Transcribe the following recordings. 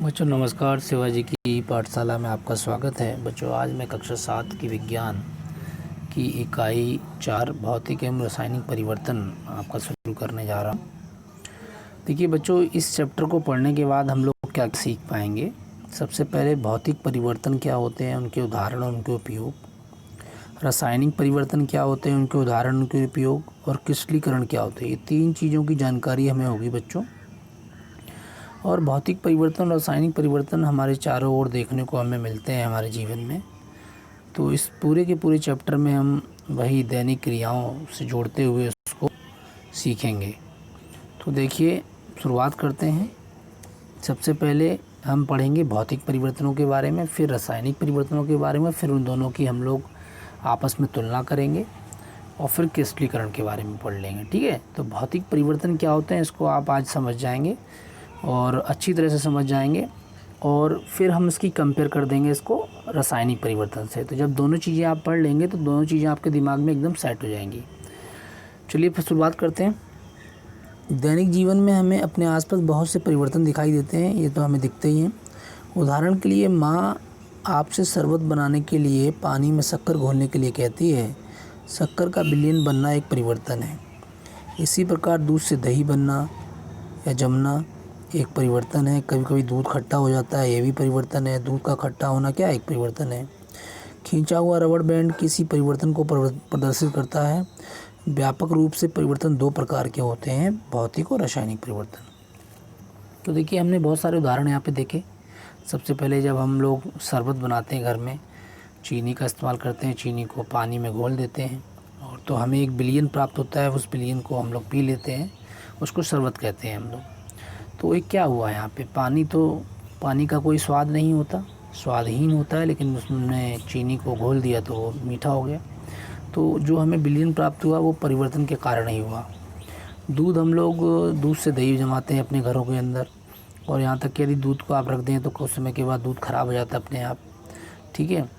बच्चों नमस्कार। शिवाजी की पाठशाला में आपका स्वागत है। बच्चों आज मैं कक्षा 7 की विज्ञान की इकाई 4 भौतिक एवं रासायनिक परिवर्तन आपका शुरू करने जा रहा हूँ। देखिए बच्चों, इस चैप्टर को पढ़ने के बाद हम लोग क्या सीख पाएंगे। सबसे पहले भौतिक परिवर्तन क्या होते हैं, उनके उदाहरण और उनके उपयोग। रासायनिक परिवर्तन क्या होते हैं, उनके उदाहरण, उनके उपयोग। और क्रिस्टलीकरण क्या होते हैं। ये 3 चीज़ों की जानकारी हमें होगी बच्चों। और भौतिक परिवर्तन, रासायनिक परिवर्तन हमारे चारों ओर देखने को हमें मिलते हैं हमारे जीवन में। तो इस पूरे के पूरे चैप्टर में हम वही दैनिक क्रियाओं से जोड़ते हुए उसको सीखेंगे। तो देखिए शुरुआत करते हैं। सबसे पहले हम पढ़ेंगे भौतिक परिवर्तनों के बारे में, फिर रासायनिक परिवर्तनों के बारे में, फिर उन दोनों की हम लोग आपस में तुलना करेंगे और फिर क्रिस्टलीकरण के बारे में पढ़ लेंगे। ठीक है। तो भौतिक परिवर्तन क्या होते हैं इसको आप आज समझ जाएंगे और अच्छी तरह से समझ जाएंगे। और फिर हम इसकी कंपेयर कर देंगे इसको रासायनिक परिवर्तन से। तो जब दोनों चीज़ें आप पढ़ लेंगे तो दोनों चीज़ें आपके दिमाग में एकदम सेट हो जाएंगी। चलिए फिर शुरुआत करते हैं। दैनिक जीवन में हमें अपने आसपास बहुत से परिवर्तन दिखाई देते हैं, ये तो हमें दिखते ही हैं। उदाहरण के लिए माँ आपसे शरबत बनाने के लिए पानी में शक्कर घोलने के लिए कहती है। शक्कर का विलयन बनना एक परिवर्तन है। इसी प्रकार दूध से दही बनना या जमना एक परिवर्तन है। कभी कभी दूध खट्टा हो जाता है, ये भी परिवर्तन है। दूध का खट्टा होना क्या एक परिवर्तन है। खींचा हुआ रबड़ बैंड किसी परिवर्तन को प्रदर्शित करता है। व्यापक रूप से परिवर्तन 2 प्रकार के होते हैं, भौतिक और रासायनिक परिवर्तन। तो देखिए हमने बहुत सारे उदाहरण यहाँ पे देखे। सबसे पहले जब हम लोग शरबत बनाते हैं घर में, चीनी का इस्तेमाल करते हैं, चीनी को पानी में घोल देते हैं और तो हमें एक विलयन प्राप्त होता है। उस विलयन को हम लोग पी लेते हैं, उसको शरबत कहते हैं हम लोग। तो एक क्या हुआ यहाँ पे, पानी का कोई स्वाद नहीं होता, स्वादहीन होता है, लेकिन उसने चीनी को घोल दिया तो वो मीठा हो गया। तो जो हमें विलयन प्राप्त हुआ वो परिवर्तन के कारण ही हुआ। दूध, हम लोग दूध से दही जमाते हैं अपने घरों के अंदर, और यहाँ तक कि यदि दूध को आप रख दें तो कुछ समय के बाद दूध ख़राब हो जाता है अपने आप। ठीक है।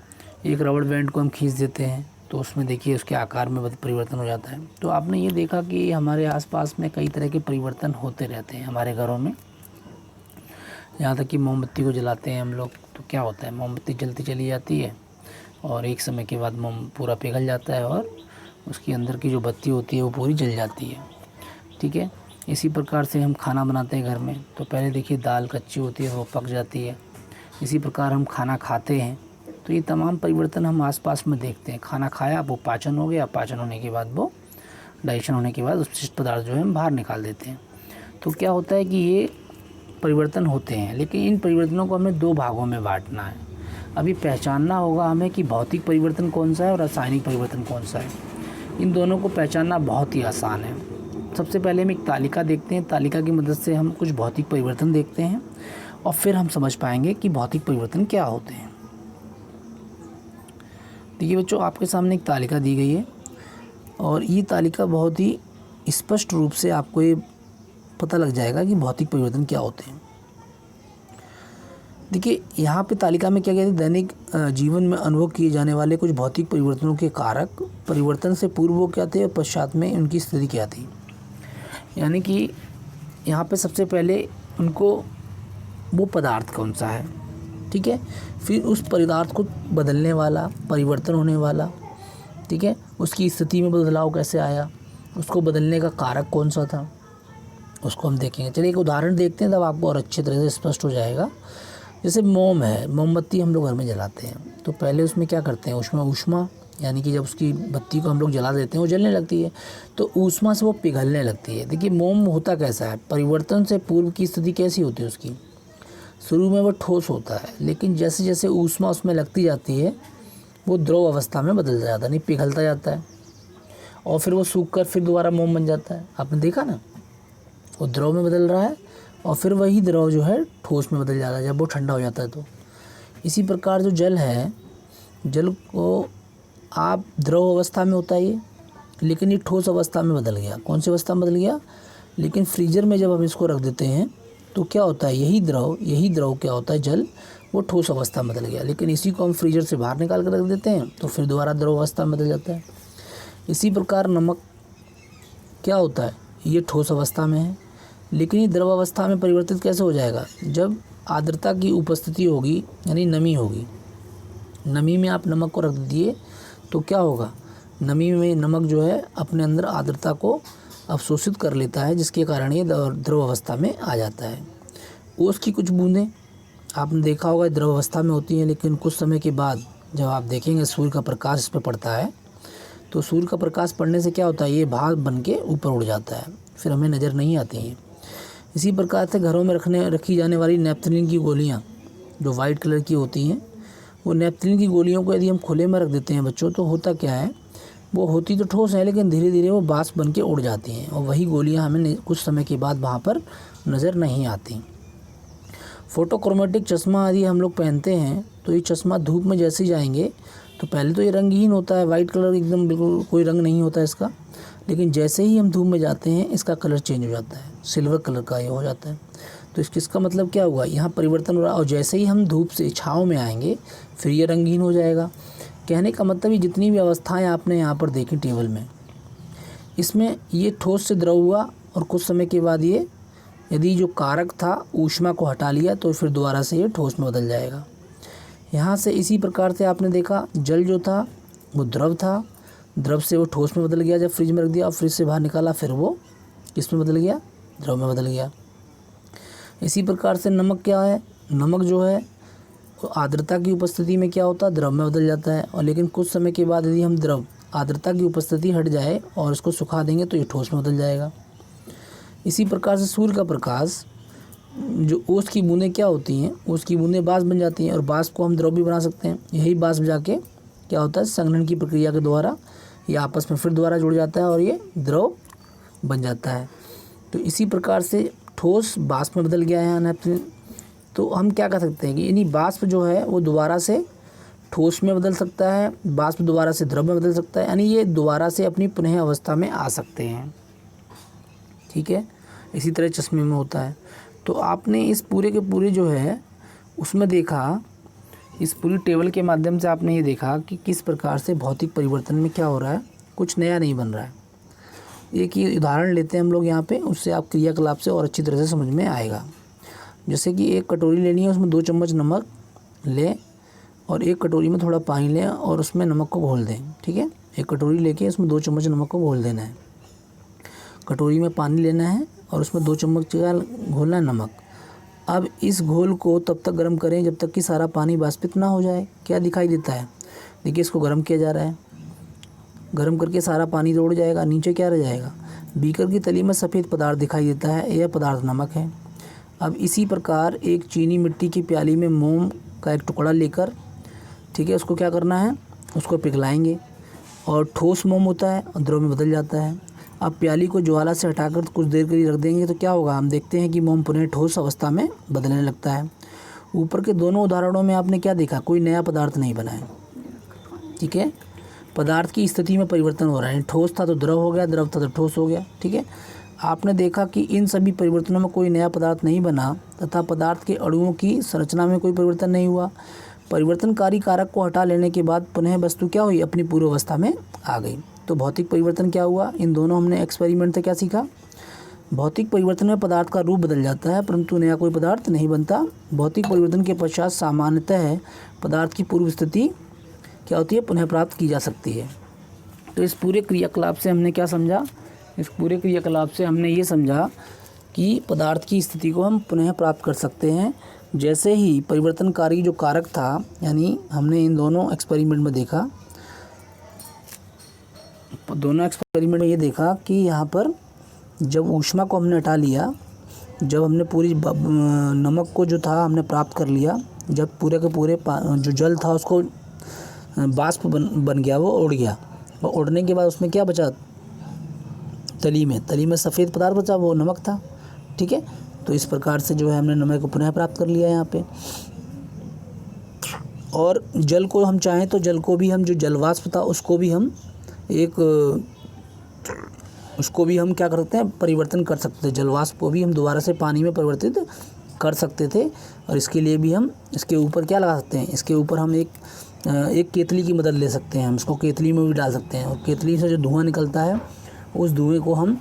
एक रबड़ बैंड को हम खींच देते हैं तो उसमें देखिए उसके आकार में परिवर्तन हो जाता है। तो आपने ये देखा कि हमारे आसपास में कई तरह के परिवर्तन होते रहते हैं हमारे घरों में। यहाँ तक कि मोमबत्ती को जलाते हैं हम लोग तो क्या होता है, मोमबत्ती जलती चली जाती है और एक समय के बाद मोम पूरा पिघल जाता है और उसके अंदर की जो बत्ती होती है वो पूरी जल जाती है। ठीक है। इसी प्रकार से हम खाना बनाते हैं घर में तो पहले देखिए दाल कच्ची होती है, वो पक जाती है। इसी प्रकार हम खाना खाते हैं तो ये तमाम परिवर्तन हम आसपास में देखते हैं। खाना खाया, वो पाचन हो गया, पाचन होने के बाद वो डाइजेशन होने के बाद अपशिष्ट पदार्थ जो है हम बाहर निकाल देते हैं। तो क्या होता है कि ये परिवर्तन होते हैं, लेकिन इन परिवर्तनों को हमें 2 भागों में बांटना है। अभी पहचानना होगा हमें कि भौतिक परिवर्तन कौन सा है और रासायनिक परिवर्तन कौन सा है। इन दोनों को पहचानना बहुत ही आसान है। सबसे पहले हम एक तालिका देखते हैं। तालिका की मदद से हम कुछ भौतिक परिवर्तन देखते हैं और फिर हम समझ पाएंगे कि भौतिक परिवर्तन क्या होते हैं। देखिए बच्चों, आपके सामने एक तालिका दी गई है और ये तालिका बहुत ही स्पष्ट रूप से आपको ये पता लग जाएगा कि भौतिक परिवर्तन क्या होते हैं। देखिए यहाँ पे तालिका में क्या कहते हैं, दैनिक जीवन में अनुभव किए जाने वाले कुछ भौतिक परिवर्तनों के कारक, परिवर्तन से पूर्व वो क्या थे और पश्चात में उनकी स्थिति क्या थी। यानी कि यहाँ पे सबसे पहले उनको वो पदार्थ कौन सा है, ठीक है, फिर उस पदार्थ को बदलने वाला, परिवर्तन होने वाला, ठीक है, उसकी स्थिति में बदलाव कैसे आया, उसको बदलने का कारक कौन सा था, उसको हम देखेंगे। चलिए एक उदाहरण देखते हैं, तब आपको और अच्छी तरह से स्पष्ट हो जाएगा। जैसे मोम है, मोमबत्ती हम लोग घर में जलाते हैं तो पहले उसमें क्या करते हैं, ऊष्मा यानी कि जब उसकी बत्ती को हम लोग जला देते हैं वो जलने लगती है तो ऊष्मा से वो पिघलने लगती है। देखिए मोम होता कैसा है, परिवर्तन से पूर्व की स्थिति कैसी होती है उसकी, शुरू में वो ठोस होता है, लेकिन जैसे जैसे ऊष्मा उसमें लगती जाती है वो द्रव अवस्था में बदल जाता है, नहीं पिघलता जाता है और फिर वो सूख कर फिर दोबारा मोम बन जाता है। आपने देखा ना, वो द्रव में बदल रहा है और फिर वही द्रव जो है ठोस में बदल जाता है जब वो ठंडा हो जाता है। तो इसी प्रकार जो जल है, जल को आप द्रव अवस्था में होता है ये, लेकिन ये ठोस अवस्था में बदल गया। कौन सी अवस्था में बदल गया, लेकिन फ्रीजर में जब हम इसको रख देते हैं तो क्या होता है, यही द्रव क्या होता है, जल, वो ठोस अवस्था में बदल गया। लेकिन इसी को हम फ्रीजर से बाहर निकाल कर रख देते हैं तो फिर दोबारा द्रव अवस्था में बदल जाता है। इसी प्रकार नमक क्या होता है, ये ठोस अवस्था में है, लेकिन ये द्रव अवस्था में परिवर्तित कैसे हो जाएगा, जब आर्द्रता की उपस्थिति होगी, यानी नमी होगी। नमी में आप नमक को रख दिए तो क्या होगा, नमी में नमक जो है अपने अंदर आर्द्रता को अवशोषित कर लेता है, जिसके कारण ये द्रव अवस्था में आ जाता है। ओस की कुछ बूंदें आपने देखा होगा द्रव अवस्था में होती हैं, लेकिन कुछ समय के बाद जब आप देखेंगे सूर्य का प्रकाश इस पर पड़ता है तो सूर्य का प्रकाश पड़ने से क्या होता है, ये भाप बन के ऊपर उड़ जाता है, फिर हमें नज़र नहीं आती हैं। इसी प्रकार से घरों में रखी जाने वाली नेपथलीन की गोलियाँ जो वाइट कलर की होती हैं, वो नेपथलीन की गोलियों को यदि हम खुले में रख देते हैं बच्चों, तो होता क्या है, वो होती तो ठोस है लेकिन धीरे धीरे वो बाष्प बन के उड़ जाती हैं और वही गोलियाँ हमें कुछ समय के बाद वहाँ पर नज़र नहीं आती। फोटोक्रोमेटिक चश्मा यदि हम लोग पहनते हैं तो ये चश्मा धूप में जैसे ही जाएंगे तो पहले तो ये रंगहीन होता है, वाइट कलर एकदम बिल्कुल कोई रंग नहीं होता है इसका, लेकिन जैसे ही हम धूप में जाते हैं इसका कलर चेंज हो जाता है, सिल्वर कलर का ये हो जाता है। तो इसका मतलब क्या हुआ, यहाँ परिवर्तन हो रहा है और जैसे ही हम धूप से छाँव में आएंगे फिर ये रंगहीन हो जाएगा। कहने का मतलब ये जितनी भी अवस्थाएँ आपने यहाँ पर देखी टेबल में, इसमें ये ठोस से द्रव हुआ और कुछ समय के बाद ये यदि जो कारक था ऊष्मा को हटा लिया तो फिर दोबारा से ये ठोस में बदल जाएगा। यहाँ से इसी प्रकार से आपने देखा जल जो था वो द्रव था, द्रव से वो ठोस में बदल गया, जब फ्रिज में रख दिया और फ्रिज से बाहर निकाला फिर वो किस में बदल गया, द्रव में बदल गया। इसी प्रकार से नमक क्या है, नमक जो है वो आर्द्रता की उपस्थिति में क्या होता है, द्रव में बदल जाता है, और लेकिन कुछ समय के बाद यदि हम द्रव आर्द्रता की उपस्थिति हट जाए और इसको सुखा देंगे तो ये ठोस में बदल जाएगा। इसी प्रकार से सूर्य का प्रकाश, जो ओस की बूंदें क्या होती हैं, ओस की बूंदें बाष्प बन जाती हैं और बाष्प को हम द्रव भी बना सकते हैं। यही बाष्प जाके क्या होता है, संघनन की प्रक्रिया के द्वारा ये आपस में फिर दोबारा जुड़ जाता है और ये द्रव बन जाता है। तो इसी प्रकार से ठोस बाष्प में बदल गया है नेपथलीन। तो हम क्या कर सकते हैं कि यानी बाष्प जो है वो दोबारा से ठोस में बदल सकता है, बाष्प दोबारा से द्रव में बदल सकता है, यानी ये दोबारा से अपनी पुनः अवस्था में आ सकते हैं। ठीक है, इसी तरह चश्मे में होता है। तो आपने इस पूरे के पूरे जो है उसमें देखा, इस पूरी टेबल के माध्यम से आपने ये देखा कि किस प्रकार से भौतिक परिवर्तन में क्या हो रहा है, कुछ नया नहीं बन रहा है। एक ही उदाहरण लेते हैं हम लोग यहाँ पे, उससे आप क्रियाकलाप से और अच्छी तरह से समझ में आएगा। जैसे कि एक कटोरी लेनी है, उसमें 2 चम्मच नमक लें और एक कटोरी में थोड़ा पानी लें और उसमें नमक को घोल दें। ठीक है, एक कटोरी लेके उसमें 2 चम्मच नमक को घोल देना है, कटोरी में पानी लेना है और उसमें 2 चम्मच का घोलना है नमक। अब इस घोल को तब तक गर्म करें जब तक कि सारा पानी वाष्पित ना हो जाए। क्या दिखाई देता है, देखिए इसको गर्म किया जा रहा है, गर्म करके सारा पानी तोड़ जाएगा, नीचे क्या रह जाएगा, बीकर की तली में सफ़ेद पदार्थ दिखाई देता है, यह पदार्थ नमक है। अब इसी प्रकार एक चीनी मिट्टी की प्याली में मोम का एक टुकड़ा लेकर, ठीक है, उसको क्या करना है, उसको पिघलाएंगे और ठोस मोम होता है और द्रव में बदल जाता है। अब प्याली को ज्वाला से हटाकर कुछ देर के लिए रख देंगे तो क्या होगा, हम देखते हैं कि मोम पुनः ठोस अवस्था में बदलने लगता है। ऊपर के दोनों उदाहरणों में आपने क्या देखा, कोई नया पदार्थ नहीं बना है। ठीक है, पदार्थ की स्थिति में परिवर्तन हो रहा है, ठोस था तो द्रव हो गया, द्रव था तो ठोस हो गया। ठीक है, आपने देखा कि इन सभी परिवर्तनों में कोई नया पदार्थ नहीं बना तथा पदार्थ के अणुओं की संरचना में कोई परिवर्तन नहीं हुआ। परिवर्तनकारी कारक को हटा लेने के बाद पुनः वस्तु क्या हुई, अपनी पूर्व अवस्था में आ गई। तो भौतिक परिवर्तन क्या हुआ, इन दोनों हमने एक्सपेरिमेंट से क्या सीखा, भौतिक परिवर्तन में पदार्थ का रूप बदल जाता है परंतु नया कोई पदार्थ नहीं बनता। भौतिक परिवर्तन के पश्चात सामान्यतः पदार्थ की पूर्व स्थिति क्या होती है, पुनः प्राप्त की जा सकती है। तो इस पूरे क्रियाकलाप से हमने क्या समझा, इस पूरे क्रियाकलाप से हमने ये समझा कि पदार्थ की स्थिति को हम पुनः प्राप्त कर सकते हैं जैसे ही परिवर्तनकारी जो कारक था, यानी हमने इन दोनों एक्सपेरिमेंट में देखा, दोनों एक्सपेरिमेंट में ये देखा कि यहाँ पर जब ऊष्मा को हमने हटा लिया, जब हमने पूरी नमक को जो था हमने प्राप्त कर लिया, जब पूरे के पूरे जो जल था उसको बाष्प बन गया, वो उड़ गया, और उड़ने के बाद उसमें क्या बचा, तली में सफ़ेद पदार्थ बचा, वो नमक था। ठीक है, तो इस प्रकार से जो है हमने नमक को पुनः प्राप्त कर लिया यहाँ पे। और जल को हम चाहें तो जल को भी हम, जो जलवाष्प था उसको भी हम क्या कर सकते हैं, परिवर्तन कर सकते थे। जलवाष्प को भी हम दोबारा से पानी में परिवर्तित कर सकते थे और इसके लिए भी हम इसके ऊपर क्या लगा सकते हैं, इसके ऊपर हम एक केतली की मदद ले सकते हैं, हम इसको केतली में भी डाल सकते हैं और केतली से जो धुआं निकलता है उस धुएं को हम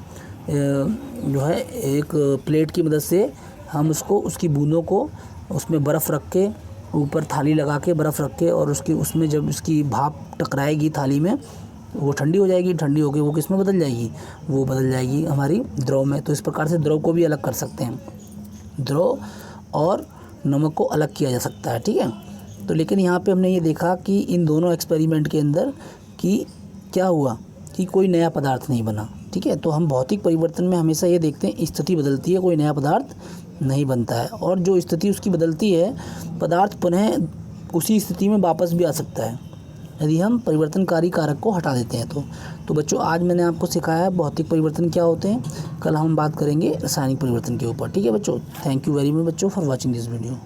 जो है एक प्लेट की मदद से हम उसकी बूंदों को उसमें बर्फ़ रख के, ऊपर थाली लगा के बर्फ़ रख के, और उसमें जब उसकी भाप टकराएगी थाली में, वो ठंडी हो जाएगी। ठंडी होकर वो किस में बदल जाएगी, वो बदल जाएगी हमारी द्रव में। तो इस प्रकार से द्रव को भी अलग कर सकते हैं, द्रव और नमक को अलग किया जा सकता है, ठीक है। तो लेकिन यहाँ पे हमने ये देखा कि इन दोनों एक्सपेरिमेंट के अंदर कि क्या हुआ कि कोई नया पदार्थ नहीं बना, ठीक है। तो हम भौतिक परिवर्तन में हमेशा ये देखते हैं स्थिति बदलती है, कोई नया पदार्थ नहीं बनता है, और जो स्थिति उसकी बदलती है, पदार्थ पुनः उसी स्थिति में वापस भी आ सकता है यदि हम परिवर्तनकारी कारक को हटा देते हैं। तो बच्चों, आज मैंने आपको सिखाया है भौतिक परिवर्तन क्या होते हैं। कल हम बात करेंगे रासायनिक परिवर्तन के ऊपर, ठीक है बच्चों। थैंक यू वेरी मच बच्चों फॉर वॉचिंग दिस वीडियो।